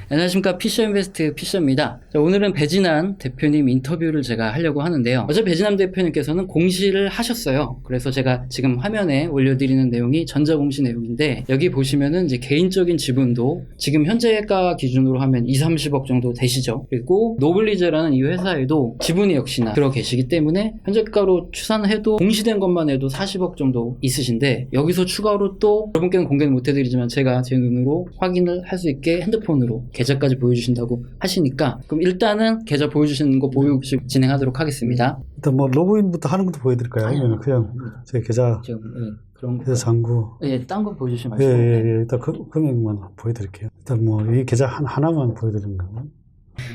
안녕하십니까. 피셔인베스트 피셔입니다. 자, 오늘은 배진환 대표님 인터뷰를 제가 하려고 하는데요. 어제 배진환 대표님께서는 공시를 하셨어요. 그래서 제가 지금 화면에 올려드리는 내용이 전자공시 내용인데, 여기 보시면은 이제 개인적인 지분도 지금 현재가 기준으로 하면 2, 30억 정도 되시죠. 그리고 노블리제라는 이 회사에도 지분이 역시나 들어 계시기 때문에 현재가로 추산해도 공시된 것만 해도 40억 정도 있으신데, 여기서 추가로 또 여러분께는 공개는 못 해드리지만 제가 제 눈으로 확인을 할 수 있게 핸드폰으로 계좌까지 보여주신다고 하시니까, 그럼 일단은 계좌 보여주시는 거 보여주시고 진행하도록 하겠습니다. 일단 뭐 로그인부터 하는 것도 보여드릴까요? 아니면 그냥 제 계좌 지금 그럼 계좌 잔고 딴 거 보여주시면 일단 금액만 보여드릴게요. 일단 뭐 이 계좌 하나만 보여드리는 거고.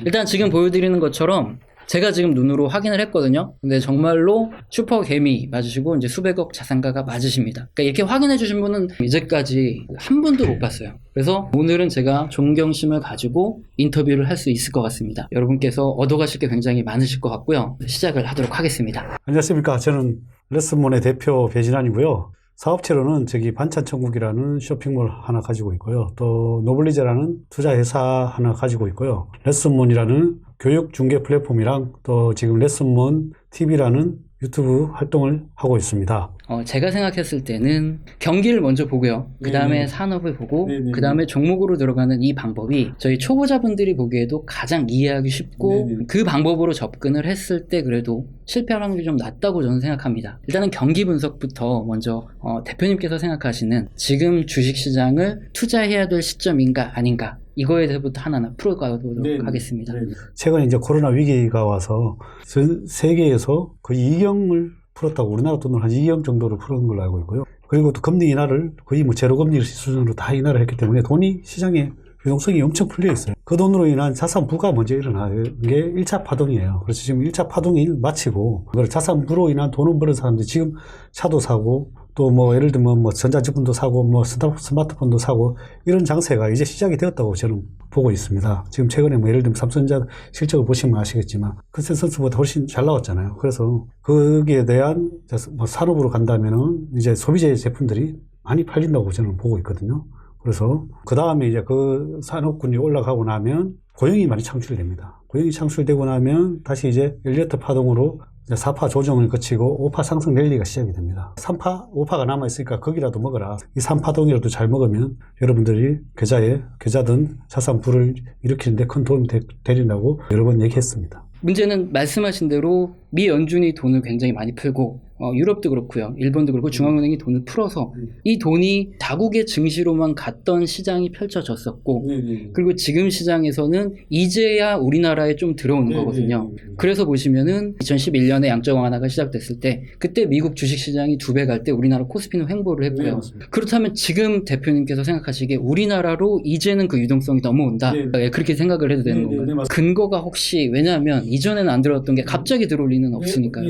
일단 지금 보여드리는 것처럼 제가 지금 눈으로 확인을 했거든요. 근데 정말로 슈퍼 개미 맞으시고 이제 수백억 자산가가 맞으십니다. 그러니까 이렇게 확인해 주신 분은 이제까지 한 분도 못 봤어요. 그래서 오늘은 제가 존경심을 가지고 인터뷰를 할 수 있을 것 같습니다. 여러분께서 얻어가실 게 굉장히 많으실 것 같고요. 시작을 하도록 하겠습니다. 안녕하십니까. 저는 레슨몬의 대표 배진환이고요. 사업체로는 반찬천국이라는 쇼핑몰 하나 가지고 있고요. 또 노블리제라는 투자회사 하나 가지고 있고요. 레슨몬이라는 교육 중개 플랫폼이랑 또 지금 레슨몬 TV라는 유튜브 활동을 하고 있습니다. 제가 생각했을 때는 경기를 먼저 보고요. 그 다음에 산업을 보고 그 다음에 종목으로 들어가는 이 방법이 저희 초보자분들이 보기에도 가장 이해하기 쉽고 그 방법으로 접근을 했을 때 그래도 실패할 확률이 좀 낮다고 저는 생각합니다. 일단은 경기 분석부터 먼저 대표님께서 생각하시는 지금 주식시장을 투자해야 될 시점인가 아닌가, 이거에 대해서부터 하나하나 풀어가도록 하겠습니다. 최근에 이제 코로나 위기가 와서 전 세계에서 거의 2경을 풀었다고, 우리나라 돈으로 한 2경 정도를 풀은 걸로 알고 있고요. 그리고 또 금리 인하를 거의 뭐 제로 금리 수준으로 다 인하를 했기 때문에 돈이 시장에 유동성이 엄청 풀려 있어요. 그 돈으로 인한 자산 부가 먼저 일어나는 게 1차 파동이에요. 그래서 지금 1차 파동이 마치고, 그걸 자산 부로 인한 돈을 버는 사람들이 지금 차도 사고, 또 뭐 예를 들면 뭐 전자제품도 사고 뭐 스마트폰도 사고, 이런 장세가 이제 시작이 되었다고 저는 보고 있습니다. 지금 최근에 뭐 예를 들면 삼성전자 실적을 보시면 아시겠지만 컨센서스보다 훨씬 잘 나왔잖아요. 그래서 거기에 대한 뭐 산업으로 간다면은 이제 소비재 제품들이 많이 팔린다고 저는 보고 있거든요. 그래서 그 다음에 이제 그 산업군이 올라가고 나면 고용이 많이 창출됩니다. 고용이 창출되고 나면 다시 이제 엘리어트 파동으로 4파 조정을 거치고 5파 상승 랠리가 시작이 됩니다. 3파, 5파가 남아있으니까 거기라도 먹어라. 이 3파동이라도 잘 먹으면 여러분들이 계좌든 자산 부를 일으키는데 큰 도움이 되린다고 여러 번 얘기했습니다. 문제는 말씀하신 대로 미 연준이 돈을 굉장히 많이 풀고 유럽도 그렇고요, 일본도 그렇고 중앙은행이 돈을 풀어서 이 돈이 자국의 증시로만 갔던 시장이 펼쳐졌었고, 그리고 지금 시장에서는 이제야 우리나라에 좀 들어오는 거거든요. 그래서 보시면은 2011년에 양적 완화가 시작됐을 때 그때 미국 주식시장이 2배 갈 때 우리나라 코스피는 횡보를 했고요. 그렇다면 지금 대표님께서 생각하시기에 우리나라로 이제는 그 유동성이 넘어온다, 그렇게 생각을 해도 되는 건가요? 근거가 혹시, 왜냐하면 이전에는 안 들어왔던 게 갑자기 들어올 리는 없으니까요.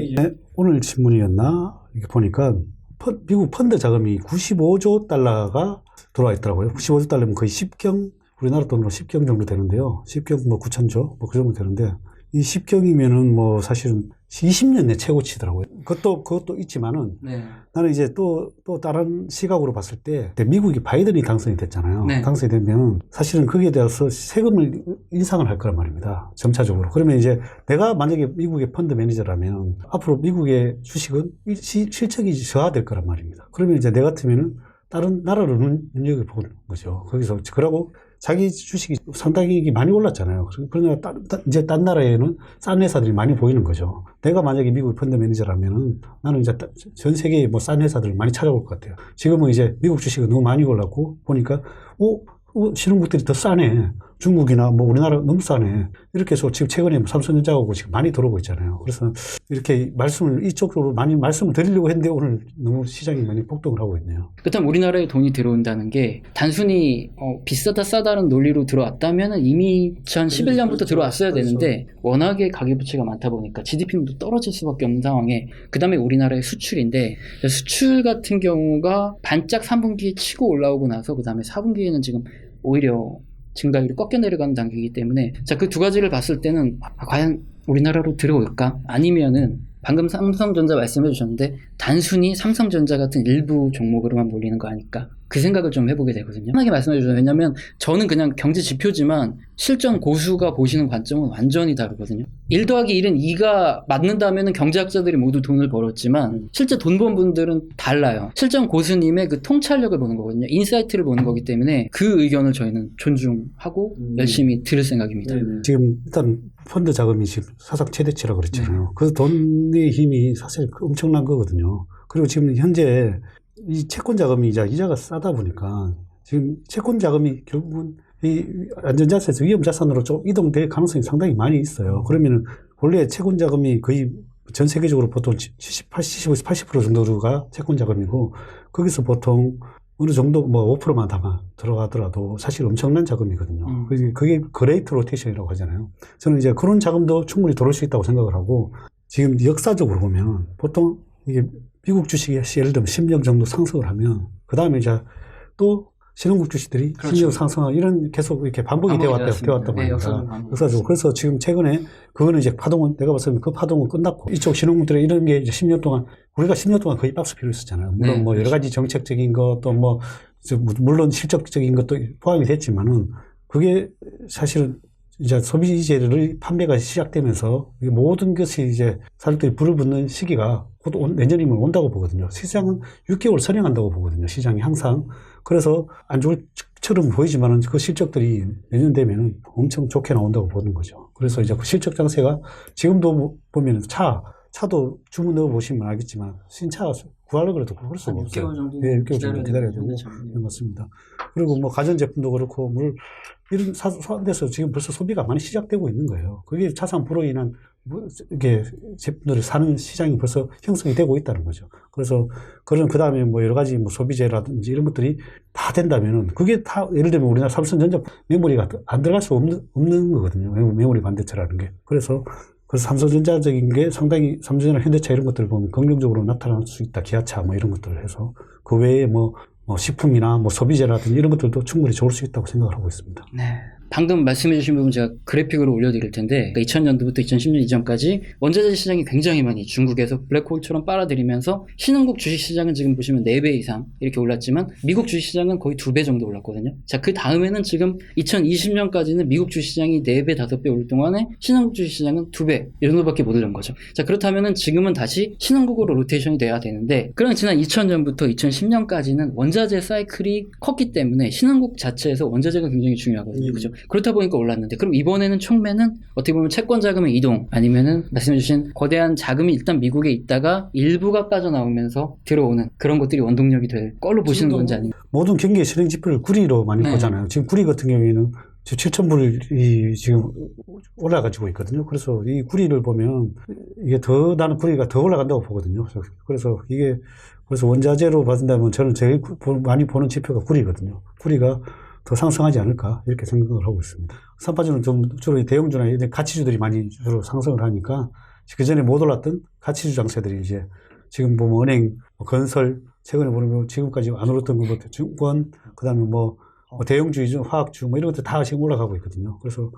오늘 신문이었나? 이렇게 보니까 미국 펀드 자금이 95조 달러가 들어와 있더라고요. 95조 달러면 거의 10경, 우리나라 돈으로 10경 정도 되는데요. 10경 뭐 9천조? 뭐 그 정도 되는데, 이 10경이면은 뭐 사실은 20년 내 최고치더라고요. 그것도 있지만은, 나는 이제 또 다른 시각으로 봤을 때, 미국이 바이든이 당선이 됐잖아요. 당선이 되면 사실은 거기에 대해서 세금을 인상을 할 거란 말입니다. 점차적으로. 그러면 이제 내가 만약에 미국의 펀드 매니저라면 앞으로 미국의 주식은 실적이 저하될 거란 말입니다. 그러면 이제 내 같으면은 다른 나라를 눈여겨보는 거죠. 거기서, 그러고 자기 주식이 상당히 많이 올랐잖아요. 그러니까 이제 딴 나라에는 싼 회사들이 많이 보이는 거죠. 내가 만약에 미국 펀드 매니저라면은 나는 이제 전 세계에 뭐 싼 회사들을 많이 찾아볼 것 같아요. 지금은 이제 미국 주식이 너무 많이 올랐고 보니까, 신흥국들이 더 싸네. 중국이나 뭐 우리나라 너무 싸네. 이렇게 해서 지금 최근에 삼성전자하고 지금 많이 들어오고 있잖아요. 그래서 이렇게 이쪽으로 많이 말씀을 드리려고 했는데 오늘 너무 시장이 많이 폭등을 하고 있네요. 그렇다면 우리나라에 돈이 들어온다는 게 단순히 비싸다 싸다는 논리로 들어왔다면 이미 2011년부터 들어왔어야 되는데, 워낙에 가계부채가 많다 보니까 GDP도 떨어질 수밖에 없는 상황에, 그 다음에 우리나라의 수출인데, 수출 같은 경우가 반짝 3분기에 치고 올라오고 나서 그 다음에 4분기에는 지금 오히려 증가율이 꺾여 내려가는 단계이기 때문에, 자, 그 두 가지를 봤을 때는 과연 우리나라로 들어올까? 아니면은 방금 삼성전자 말씀해 주셨는데 단순히 삼성전자 같은 일부 종목으로만 몰리는 거 아닐까? 그 생각을 좀 해보게 되거든요. 편하게 말씀해 주세요. 왜냐면 저는 그냥 경제 지표지만 실전 고수가 보시는 관점은 완전히 다르거든요. 1 더하기 1은 2가 맞는다면 경제학자들이 모두 돈을 벌었지만 실제 돈 번 분들은 달라요. 실전 고수님의 그 통찰력을 보는 거거든요. 인사이트를 보는 거기 때문에 그 의견을 저희는 존중하고 열심히 들을 생각입니다. 지금 일단 펀드 자금이 지금 사상 최대치라고 그랬잖아요. 그래서 돈의 힘이 사실 엄청난 거거든요. 그리고 지금 현재 이 채권 자금이 이자가 싸다 보니까 지금 채권 자금이 결국은 이 안전자산에서 위험자산으로 좀 이동될 가능성이 상당히 많이 있어요. 그러면은 원래 채권 자금이 거의 전 세계적으로 보통 70에서 80% 정도가 채권 자금이고 거기서 보통 어느 정도 뭐 5%만 담아 들어가더라도 사실 엄청난 자금이거든요. 그게 그레이트 로테이션이라고 하잖아요. 저는 이제 그런 자금도 충분히 들어올 수 있다고 생각을 하고 지금 역사적으로 보면 보통 이게 미국 주식이 예를 들면 10년 정도 상승을 하면 그 다음에 이제 또 신흥국 주식들이 그렇죠. 10년 상승하고 이런 계속 이렇게 반복이 되어왔단 말이에요. 역사적으로. 그래서 지금 최근에 그거는 이제 파동은 내가 봤을 때 그 파동은 끝났고 이쪽 신흥국들의 이런 게 이제 10년 동안 우리가 10년 동안 거의 박스 필요 있었잖아요. 물론 네, 뭐 여러 가지 정책적인 것도 뭐 물론 실적적인 것도 포함이 됐지만은 그게 사실은 이제 소비재를 판매가 시작되면서 모든 것이 이제 사람들이 불을 붙는 시기가 곧 내년이면 온다고 보거든요. 시장은 6개월 선행한다고 보거든요. 시장이 항상. 그래서 안 좋을 처럼 보이지만은 그 실적들이 내년 되면은 엄청 좋게 나온다고 보는 거죠. 그래서 이제 그 실적 장세가 지금도 보면은 차도 주문 넣어 보시면 알겠지만 신차 구하려고 해도 구할 수가 없어요. 6개월 정도 네, 6개월 정도 기다려야 되고. 네, 맞습니다. 그리고 뭐 가전제품도 그렇고 이런 사안돼서 지금 벌써 소비가 많이 시작되고 있는 거예요. 그게 자산부로 인한 이게 제품들을 사는 시장이 벌써 형성이 되고 있다는 거죠. 그래서 그 다음에 뭐 여러 가지 뭐 소비재라든지 이런 것들이 다 된다면은 그게 다 예를 들면 우리나라 삼성전자 메모리가 안 들어갈 수 없는 거거든요. 메모리 반도체라는 게. 그래서 삼성전자적인 게 상당히 삼성전자, 현대차 이런 것들을 보면 긍정적으로 나타날 수 있다. 기아차 뭐 이런 것들을 해서 그 외에 뭐 식품이나 뭐 소비재라든지 이런 것들도 충분히 좋을 수 있다고 생각을 하고 있습니다. 네. 방금 말씀해 주신 부분 제가 그래픽으로 올려드릴 텐데 2000년도부터 2010년 이전까지 원자재 시장이 굉장히 많이 중국에서 블랙홀처럼 빨아들이면서 신흥국 주식시장은 지금 보시면 4배 이상 이렇게 올랐지만 미국 주식시장은 거의 2배 정도 올랐거든요. 자, 그 다음에는 지금 2020년까지는 미국 주식시장이 4배, 5배 오를 동안에 신흥국 주식시장은 2배 이 정도밖에 못 오른 거죠. 자, 그렇다면은 지금은 다시 신흥국으로 로테이션이 돼야 되는데 그럼 지난 2000년부터 2010년까지는 원자재 사이클이 컸기 때문에 신흥국 자체에서 원자재가 굉장히 중요하거든요. 그죠? 그렇다 보니까 올랐는데 그럼 이번에는 총매는 어떻게 보면 채권 자금의 이동 아니면은 말씀해주신 거대한 자금이 일단 미국에 있다가 일부가 빠져나오면서 들어오는 그런 것들이 원동력이 될 걸로 보시는 건지 아니면 모든 경기 실행 지표를 구리로 많이 보잖아요. 지금 구리 같은 경우에는 7,000불이 지금 올라가지고 있거든요. 그래서 이 구리를 보면 이게 나는 구리가 더 올라간다고 보거든요. 그래서 원자재로 봐준다면 저는 제일 많이 보는 지표가 구리거든요. 구리가 더 상승하지 않을까 이렇게 생각을 하고 있습니다. 삼파주는 좀 주로 대형주나 가치주들이 많이 주로 상승을 하니까 그 전에 못 올랐던 가치주 장세들이 이제 지금 보면 은행, 건설 최근에 보면 지금까지 안 올랐던 것부터 증권, 그다음에 뭐 대형주이죠, 화학주 뭐 이런 것들 다 지금 올라가고 있거든요. 그래서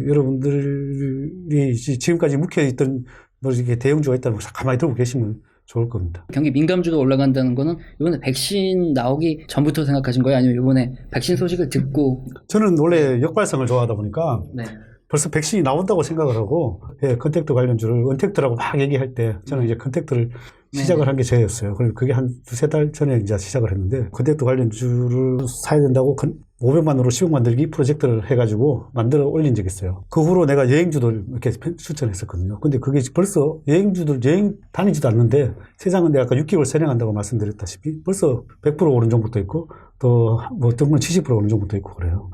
여러분들이 지금까지 묵혀있던 뭐 이렇게 대형주가 있다면 가만히 들고 계시면 좋을 겁니다. 경기 민감주가 올라간다는 거는 이번에 백신 나오기 전부터 생각하신 거예요? 아니면 이번에 백신 소식을 듣고? 저는 원래 역발상을 좋아하다 보니까 네. 벌써 백신이 나온다고 생각을 하고 컨택트 관련주를 은택트라고 막 얘기할 때 저는 이제 컨택트를 시작을 한 게 저였어요. 그리고 그게 한 2-3달 전에 이제 시작을 했는데 컨택트 관련주를 사야 된다고 500만 원으로 10억 만들기 프로젝트를 해가지고 만들어 올린 적이 있어요. 그 후로 내가 여행주들 이렇게 추천했었거든요. 근데 그게 벌써 여행 다니지도 않는데 세상은 내가 아까 6개월 선행한다고 말씀드렸다시피 벌써 100% 오른 종목도 있고 또 뭐 어떤 건 70% 오른 종목도 있고 그래요.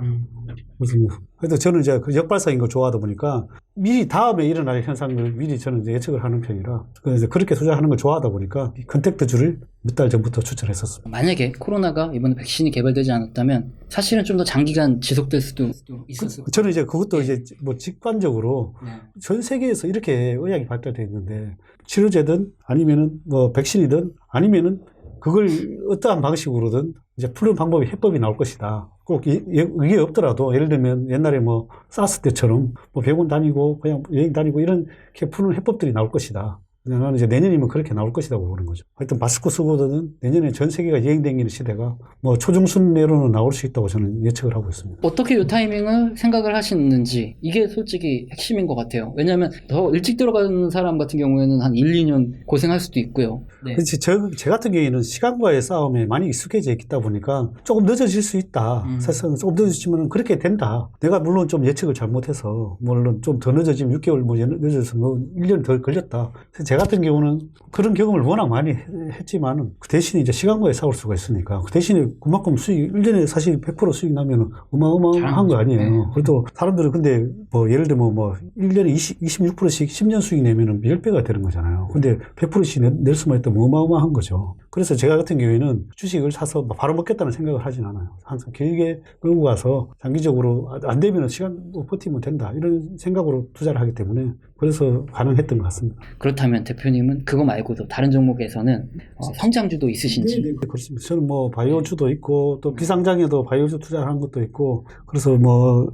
그래서 저는 이제 그 역발상인 걸 좋아하다 보니까 미리 다음에 일어날 현상을 미리 저는 이제 예측을 하는 편이라 그래서 그렇게 투자하는 걸 좋아하다 보니까 컨택트주를 몇 달 전부터 추천했었어요. 만약에 코로나가 이번에 백신이 개발되지 않았다면 사실은 좀 더 장기간 지속될 수도 있었을 거예요. 저는 이제 그것도 이제 뭐 직관적으로 네. 전 세계에서 이렇게 의학이 발달되어 있는데 치료제든 아니면은 뭐 백신이든 아니면은 그걸 어떠한 방식으로든 이제 푸는 방법이 해법이 나올 것이다. 꼭 이게 없더라도 예를 들면 옛날에 뭐 사스 때처럼 뭐 병원 다니고 그냥 여행 다니고 이런 게 푸는 해법들이 나올 것이다. 나는 이제 내년이면 그렇게 나올 것이라고 보는 거죠. 하여튼 마스크 쓰고는 내년에 전 세계가 여행다니는 시대가 뭐 초중순 내로는 나올 수 있다고 저는 예측을 하고 있습니다. 어떻게 이 타이밍을 생각을 하시는지 이게 솔직히 핵심인 것 같아요. 왜냐하면 더 일찍 들어가는 사람 같은 경우에는 한 1, 2년 고생할 수도 있고요. 네. 그렇지. 제 같은 경우에는 시간과의 싸움에 많이 익숙해져 있다 보니까 조금 늦어질 수 있다. 사실은 조금 늦어지면 그렇게 된다. 내가 물론 좀 예측을 잘못해서 물론 좀 더 늦어지면 6개월 뭐 늦어서 뭐 1년 더 걸렸다. 제 같은 경우는 그런 경험을 워낙 많이 했지만 그 대신에 이제 시간과의 싸울 수가 있으니까 그 대신에 그만큼 수익 1년에 사실 100% 수익 나면 어마어마한 거 아니에요. 네. 그래도 사람들은 근데 뭐 예를 들면 뭐 1년에 26%씩 10년 수익 내면은 10배가 되는 거잖아요. 근데 100%씩 낼 수만 있다면 어마어마한 거죠. 그래서 제가 같은 경우에는 주식을 사서 바로 먹겠다는 생각을 하진 않아요. 항상 길게 끌고 가서 장기적으로 안 되면 시간 버티면 된다. 이런 생각으로 투자를 하기 때문에 그래서 가능했던 것 같습니다. 그렇다면 대표님은 그거 말고도 다른 종목에서는 성장주도 있으신지? 네, 그렇습니다. 저는 뭐 바이오주도 있고 또 비상장에도 바이오주 투자하는 것도 있고 그래서 뭐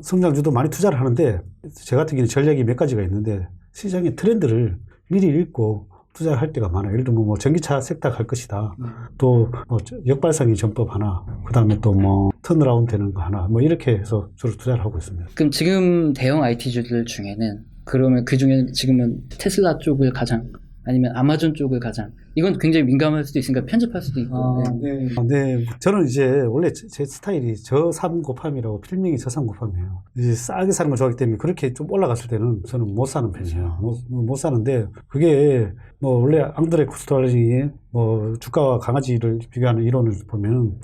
성장주도 많이 투자를 하는데 제 같은 경우는 전략이 몇 가지가 있는데 시장의 트렌드를 미리 읽고 투자할 때가 많아요. 예를 들면 뭐 전기차 섹터 갈 것이다. 또 뭐 역발상의 전법 하나, 그 다음에 또 뭐 턴어라운드 되는 거 하나, 뭐 이렇게 해서 주로 투자를 하고 있습니다. 그럼 지금 대형 IT주들 중에는 그러면 그 중에 지금은 테슬라 쪽을 가장 아니면 아마존 쪽을 가장 이건 굉장히 민감할 수도 있으니까 편집할 수도 있고. 네. 네. 저는 이제 원래 제 스타일이 저삼고팜이라고 필명이 저삼고팜이에요. 이제 싸게 사는 걸 좋아하기 때문에 그렇게 좀 올라갔을 때는 저는 못 사는 편이에요. 못 사는데 그게 뭐 원래 앙드레 쿠스토라지의 뭐 주가와 강아지를 비교하는 이론을 보면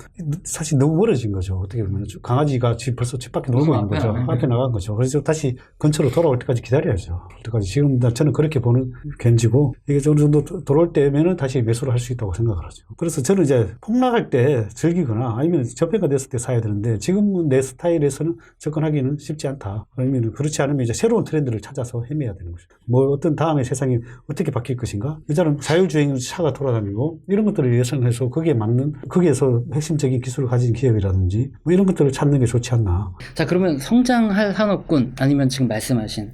사실 너무 멀어진 거죠. 어떻게 보면 강아지가 벌써 집 밖에 놀고 있는 거죠. 앞에 나간 거죠. 그래서 다시 근처로 돌아올 때까지 기다려야죠. 그때까지 지금 저는 그렇게 보는 견지고 이게 어느 정도 돌아올 때면은 다시 매수를 할 수 있다고 생각을 하죠. 그래서 저는 이제 폭락할 때 즐기거나 아니면 저평가 됐을 때 사야 되는데 지금은 내 스타일에서는 접근하기는 쉽지 않다. 아니면 그렇지 않으면 이제 새로운 트렌드를 찾아서 헤매야 되는 거죠. 뭐 어떤 다음에 세상이 어떻게 바뀔 것인가? 여자는 자율주행 차가 돌아다니고 이런 것들을 예상해서 거기에 맞는 거기에서 핵심적인 기술을 가진 기업이라든지 뭐 이런 것들을 찾는 게 좋지 않나. 자, 그러면 성장할 산업군 아니면 지금 말씀하신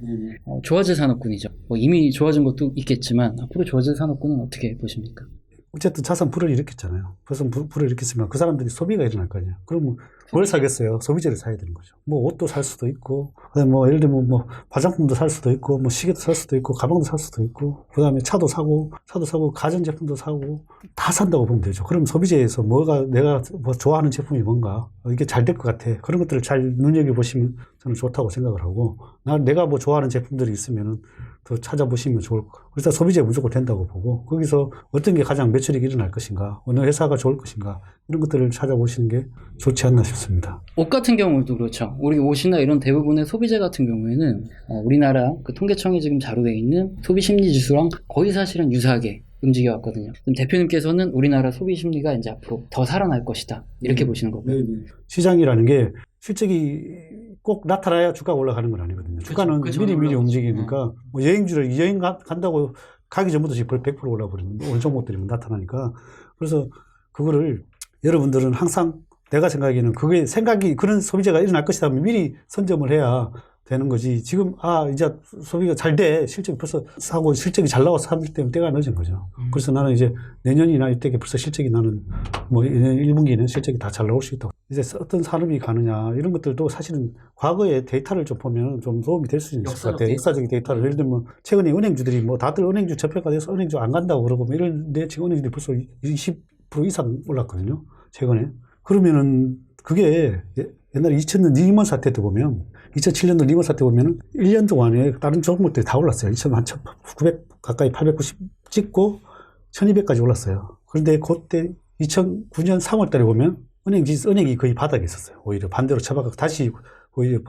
좋아질 산업군이죠. 뭐 이미 좋아진 것도 있겠지만 앞으로 좋아질 산업군은 어떻게 보십니까? 어쨌든 자산 불을 일으켰잖아요. 그래서 불을 일으켰으면 그 사람들이 소비가 일어날 거 아니에요. 그러면 뭘 사겠어요? 소비재를 사야 되는 거죠. 뭐 옷도 살 수도 있고, 그다음에 뭐 예를 들면 뭐 화장품도 살 수도 있고, 뭐 시계도 살 수도 있고, 가방도 살 수도 있고, 그다음에 차도 사고, 가전제품도 사고 다 산다고 보면 되죠. 그럼 소비재에서 내가 뭐 좋아하는 제품이 뭔가 이게 잘 될 것 같아. 그런 것들을 잘 눈여겨 보시면 저는 좋다고 생각을 하고, 내가 뭐 좋아하는 제품들이 있으면은 더 찾아보시면 좋을 것 같아요. 그래서 소비재 무조건 된다고 보고 거기서 어떤 게 가장 매출이 일어날 것인가, 어느 회사가 좋을 것인가 이런 것들을 찾아보시는 게 좋지 않나 싶습니다. 옷 같은 경우도 그렇죠. 우리 옷이나 이런 대부분의 소비재 같은 경우에는 우리나라 그 통계청에 지금 자료되어 있는 소비심리지수랑 거의 사실은 유사하게 움직여 왔거든요. 그럼 대표님께서는 우리나라 소비 심리가 이제 앞으로 더 살아날 것이다 이렇게 보시는 거고요. 시장이라는 게 실적이 꼭 나타나야 주가가 올라가는 건 아니거든요. 주가는 미리 움직이니까 뭐 여행 간다고 가기 전부터 지금 100% 올라버리는 어느 종목들이 나타나니까 그래서 그거를 여러분들은 항상 내가 생각하기에는 그런 소비재가 일어날 것이다 하면 미리 선점을 해야 되는 거지. 지금 이제 소비가 잘 돼. 실적이 벌써 사고 실적이 잘 나와서 샀을 때는 때가 늦은 거죠. 그래서 나는 이제 내년이나 이때 벌써 실적이 나는 뭐 1분기에는 실적이 다 잘 나올 수 있다고. 이제 어떤 산업이 가느냐 이런 것들도 사실은 과거의 데이터를 좀 보면 좀 도움이 될 수 있을 것 같아요. 역사적인 데이터를. 예를 들면 최근에 은행주들이 뭐 다들 은행주 저평가 돼서 은행주 안 간다고 그러고 뭐 이런데 지금 은행주들이 벌써 20% 이상 올랐거든요. 최근에. 그러면은 그게 옛날에 2000년 리먼 사태 때 보면 2007년도 리먼 사태 보면은 1년 동안에 다른 종목들이 다 올랐어요. 1900 가까이 890 찍고 1200까지 올랐어요. 그런데 그때 2009년 3월 달에 보면 은행이 거의 바닥에 있었어요. 오히려 반대로 쳐박아 다시 오히려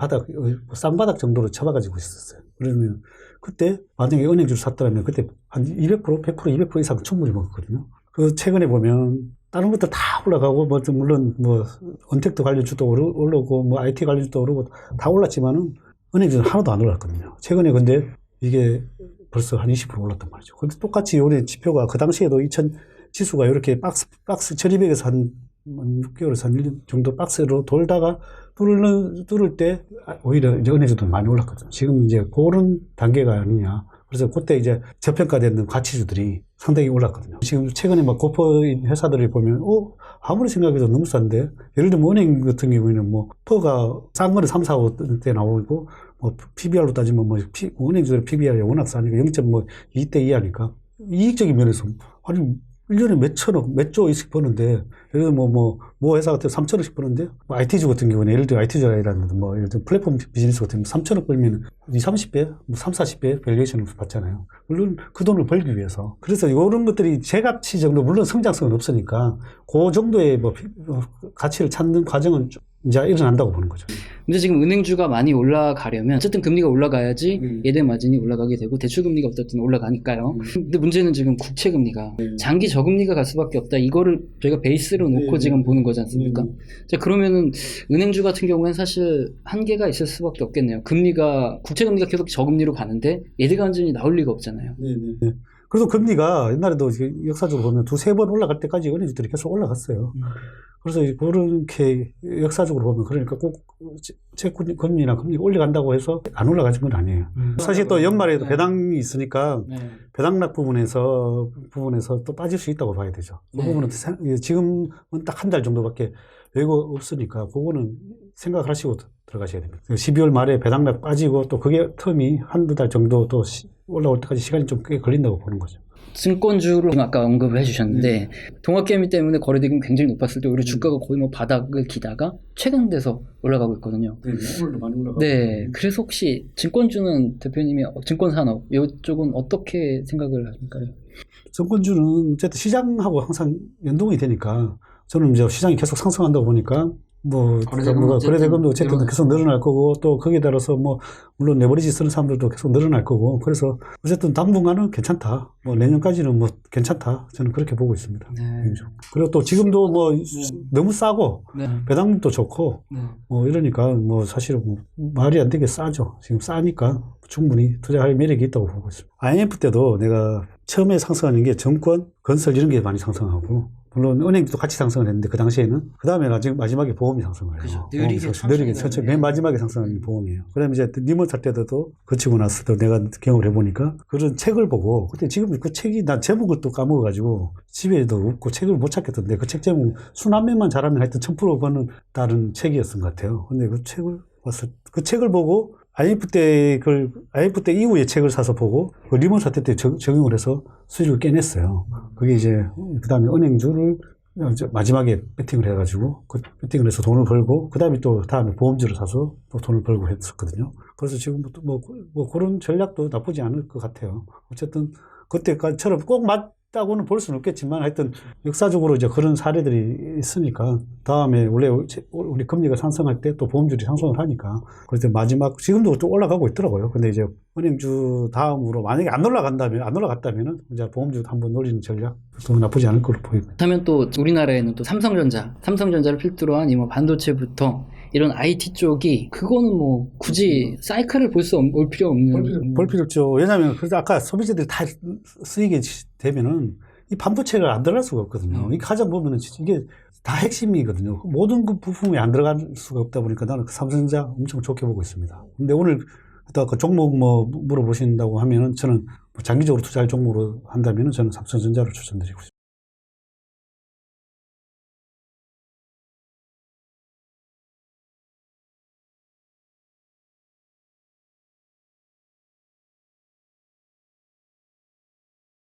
쌍바닥 정도로 쳐박아지고 있었어요. 그러면 그때 만약에 은행주를 샀더라면 그때 한 200%, 100%, 200% 이상 충분히 먹었거든요. 그 최근에 보면 다른 것도 다 올라가고 물론 언택트 관련주도 오르고 IT 관련주도 오르고 다 올랐지만은 은행주는 하나도 안 올랐거든요. 최근에 근데 이게 벌써 한 20% 올랐단 말이죠. 근데 똑같이 올해 지표가 그 당시에도 2000 지수가 이렇게 박스 1200에서 한 6개월에서 한 1년 정도 박스로 돌다가 뚫을 때 오히려 이제 은행주도 많이 올랐거든요. 지금 이제 그런 단계가 아니냐 그래서 그때 이제 저평가된 가치주들이 상당히 올랐거든요. 지금 최근에 막 고퍼인 회사들을 보면, 아무리 생각해도 너무 싼데, 예를 들면 은행 같은 경우에는 뭐, 퍼가 싼 거는 3, 4, 5대 나오고, 뭐, PBR로 따지면 뭐, 은행주들 PBR이 워낙 싸니까 0.2대 2 하니까, 이익적인 면에서, 아니, 1년에 몇 천억, 몇 조씩 버는데, 예를 들면 뭐 회사 같은 3천억씩 버는데, 뭐 IT주 같은 경우는 예를 들어 IT주가 아니라는 뭐, 예를 들면 플랫폼 비즈니스 같은 경우 3천억 벌면 20, 30배, 뭐 3, 40배 밸류에이션을 받잖아요. 물론 그 돈을 벌기 위해서. 그래서 이런 것들이 제값치 정도, 물론 성장성은 없으니까, 그 정도의 뭐, 가치를 찾는 과정은 이제 일어난다고 보는 거죠. 근데 지금 은행주가 많이 올라가려면 어쨌든 금리가 올라가야지 예대 마진이 올라가게 되고 대출 금리가 어쨌든 올라가니까요. 근데 문제는 지금 국채 금리가 장기 저금리가 갈 수밖에 없다. 이거를 저희가 베이스로 놓고 지금 보는 거지 않습니까? 자, 그러면은 은행주 같은 경우에는 사실 한계가 있을 수밖에 없겠네요. 국채 금리가 계속 저금리로 가는데 예대 마진이 나올 리가 없잖아요. 그래서 금리가 옛날에도 역사적으로 보면 두세 번 올라갈 때까지 은행주들이 계속 올라갔어요. 그래서 그렇게 역사적으로 보면 그러니까 꼭 채권이나 금리가 올라간다고 해서 안 올라가진 건 아니에요. 사실 또 연말에도 배당이 있으니까 배당락 부분에서 또 빠질 수 있다고 봐야 되죠. 그 부분은 지금은 딱 한 달 정도밖에 여유가 없으니까 그거는 생각하시고 들어가셔야 됩니다. 12월 말에 배당락 빠지고 또 그게 텀이 한두 달 정도 또 올라올 때까지 시간이 좀 꽤 걸린다고 보는 거죠. 증권주를 아까 언급을 해주셨는데 동학개미 때문에 거래대금이 굉장히 높았을 때 오히려 주가가 거의 뭐 바닥을 기다가 최근 돼서 올라가고 있거든요. 오늘도 많이 올라가고. 네, 그래서 혹시 증권주는 대표님이 증권산업 이쪽은 어떻게 생각을 하십니까? 증권주는 어쨌든 시장하고 항상 연동이 되니까 저는 이제 시장이 계속 상승한다고 보니까 거래대금도 어쨌든 계속 늘어날 거고 또 거기에 따라서 뭐 물론 레버리지 쓰는 사람들도 계속 늘어날 거고 그래서 어쨌든 당분간은 괜찮다. 뭐 내년까지는 뭐 괜찮다. 저는 그렇게 보고 있습니다. 그리고 또 지금도 뭐 너무 싸고 배당률도 좋고 뭐 이러니까 뭐 사실은 뭐 말이 안 되게 싸죠. 지금 싸니까 충분히 투자할 매력이 있다고 보고 있습니다. IMF 때도 내가 처음에 상승하는 게 정권, 건설 이런 게 많이 상승하고 물론 은행도 같이 상승을 했는데 그 당시에는 그 다음에 마지막에 보험이 상승을 해요. 느리게 천천히 맨 마지막에 상승하는 게 보험이에요. 그다음에 이제 리먼 살 때도 거치고 나서 또 내가 경험을 해보니까 그런 책을 보고 그때 지금 그 책이 난 제목을 또 까먹어가지고 집에도 없고 책을 못 찾겠던데 그 책 제목 순환매만 잘하면 하여튼 1000% 버는 다른 책이었던 것 같아요. 근데 그 책을 보고 IMF 때 이후에 책을 사서 보고, 그 리먼 사태 때 적용을 해서 수익을 깨냈어요. 그게 이제, 그 다음에 은행주를 마지막에 배팅을 해가지고, 그 배팅을 해서 돈을 벌고, 그 다음에 또 다음에 보험주를 사서 또 돈을 벌고 했었거든요. 그래서 지금부터 뭐 그런 전략도 나쁘지 않을 것 같아요. 어쨌든, 그때처럼 꼭 맞다고는 볼 수는 없겠지만, 하여튼 역사적으로 이제 그런 사례들이 있으니까, 다음에 원래 우리 금리가 상승할 때 또 보험주들이 상승을 하니까, 그래서 지금도 또 올라가고 있더라고요. 근데 이제 은행주 다음으로 만약에 안 올라갔다면은 이제 보험주 한번 노리는 전략도 나쁘지 않을 걸로 보입니다. 그렇다면 또 우리나라에는 또 삼성전자를 필두로 한 이 뭐 반도체부터 이런 IT 쪽이 그거는 뭐 굳이 사이클을 볼 필요 없는. 볼 필요 없죠. 왜냐하면 그래서 아까 소비자들이 다 쓰이게 되면은 이 반도체가 안 들어갈 수가 없거든요. 이 가장 보면은 이게 다 핵심이거든요. 모든 그 부품이 안 들어갈 수가 없다 보니까 나는 그 삼성전자 엄청 좋게 보고 있습니다. 근데 오늘 그 종목 뭐 물어보신다고 하면은 저는 장기적으로 투자할 종목으로 한다면은 저는 삼성전자를 추천드리고 싶습니다.